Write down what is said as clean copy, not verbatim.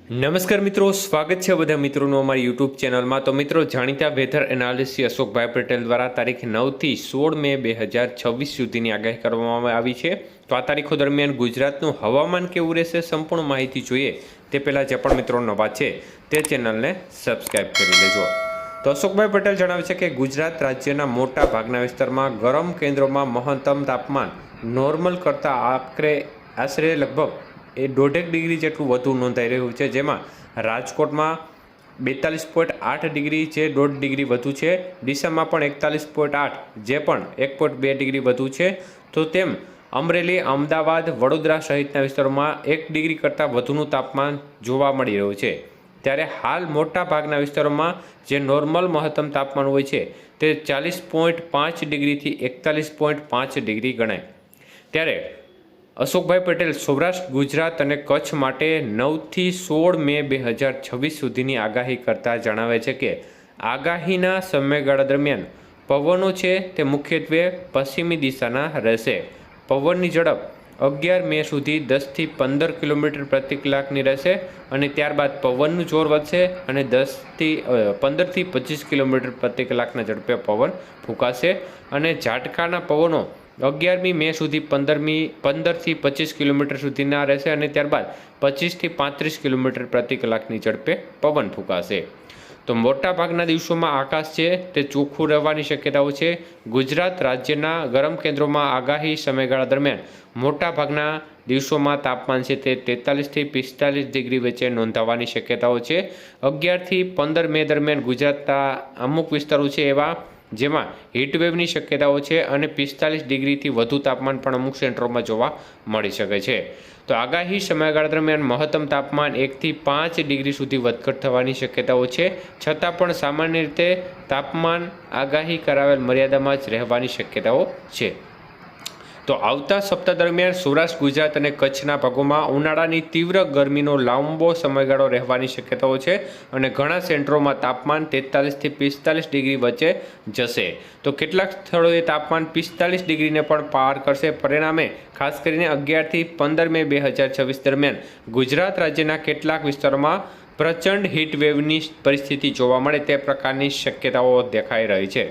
નમસ્કાર મિત્રો, સ્વાગત છે બધા મિત્રોનું અમારી યુટ્યુબ ચેનલમાં। તો મિત્રો, જાણીતા વેધર એનાલિસ્ટ અશોકભાઈ પટેલ દ્વારા તારીખ 9 થી 16 મે 2026 સુધીની આગાહી કરવામાં આવી છે। તો આ તારીખો દરમિયાન ગુજરાતનું હવામાન કેવું રહેશે, સંપૂર્ણ માહિતી જોઈએ તે પહેલાં જે પણ મિત્રો નવા છે તે ચેનલને સબસ્ક્રાઈબ કરી લેજો। તો અશોકભાઈ પટેલ જણાવે છે કે ગુજરાત રાજ્યના મોટા ભાગના વિસ્તારમાં ગરમ કેન્દ્રોમાં મહત્તમ તાપમાન નોર્મલ કરતાં આશરે લગભગ 1.5 ડિગ્રી જેટલું વધુ નોંધાઈ રહ્યું છે, જેમાં રાજકોટમાં 42.8 ડિગ્રી જે 1.5 ડિગ્રી વધુ છે, ડીસામાં પણ 41.8 જે પણ 1.2 ડિગ્રી વધુ છે। તો તેમ અમરેલી, અમદાવાદ, વડોદરા સહિતના વિસ્તારોમાં 1 ડિગ્રી કરતાં વધુનું તાપમાન જોવા મળી રહ્યું છે। ત્યારે હાલ મોટા ભાગના વિસ્તારોમાં જે નોર્મલ મહત્તમ તાપમાન હોય છે તે 40.5 ડિગ્રીથી 41.5 ડિગ્રી ગણાય। ત્યારે અશોકભાઈ પટેલ સૌરાષ્ટ્ર, ગુજરાત અને કચ્છ માટે 9 થી 16 મે 2026 સુધીની આગાહી કરતા જણાવે છે કે આગાહીના સમયગાળા દરમિયાન પવનો છે તે મુખ્યત્વે પશ્ચિમી દિશાના રહેશે। પવનની ઝડપ 11 મે સુધી 10 થી 15 કિલોમીટર પ્રતિ કલાકની રહેશે અને ત્યારબાદ પવનનું જોર વધશે અને 15 થી 25 કિલોમીટર પ્રતિ કલાકના ઝડપે પવન ફૂંકાશે અને ઝાટકાના પવનો 11મી મે સુધી 15 થી 25 કિલોમીટર સુધીના રહેશે અને ત્યારબાદ 25 થી 35 કિલોમીટર પ્રતિ કલાકની ઝડપે પવન ફૂંકાશે। તો મોટાભાગના દિવસોમાં આકાશ છે તે ચોખ્ખું રહેવાની શક્યતાઓ છે। ગુજરાત રાજ્યના ગરમ કેન્દ્રોમાં આગાહી સમયગાળા દરમિયાન મોટાભાગના દિવસોમાં તાપમાન છે તે 43 થી 45 ડિગ્રી વચ્ચે નોંધાવાની શક્યતાઓ છે। 11 થી 15 મે દરમિયાન ગુજરાતના અમુક વિસ્તારો છે એવા જેમાં હીટવેવની શક્યતાઓ છે અને 45 ડિગ્રીથી વધુ તાપમાન પણ અમુક સેન્ટરોમાં જોવા મળી શકે છે। તો આગાહી સમયગાળા દરમિયાન મહત્તમ તાપમાન 1 થી 5 ડિગ્રી સુધી વધઘટ થવાની શક્યતાઓ છે, છતાં પણ સામાન્ય રીતે તાપમાન આગાહી કરાવેલ મર્યાદામાં જ રહેવાની શક્યતાઓ છે। તો આવતા સપ્તાહ દરમિયાન સૌરાષ્ટ્ર, ગુજરાત અને કચ્છના ભાગોમાં ઉનાળાની તીવ્ર ગરમીનો લાંબો સમયગાળો રહેવાની શક્યતાઓ છે અને ઘણા સેન્ટરોમાં તાપમાન 43 થી 45 ડિગ્રી વચ્ચે જશે। તો કેટલાક સ્થળોએ તાપમાન 45 ડિગ્રીને પણ પાર કરશે। પરિણામે ખાસ કરીને 11 થી 15 મે 2026 દરમિયાન ગુજરાત રાજ્યના કેટલાક વિસ્તારોમાં પ્રચંડ હીટવેવની પરિસ્થિતિ જોવા મળે તે પ્રકારની શક્યતાઓ દેખાઈ રહી છે।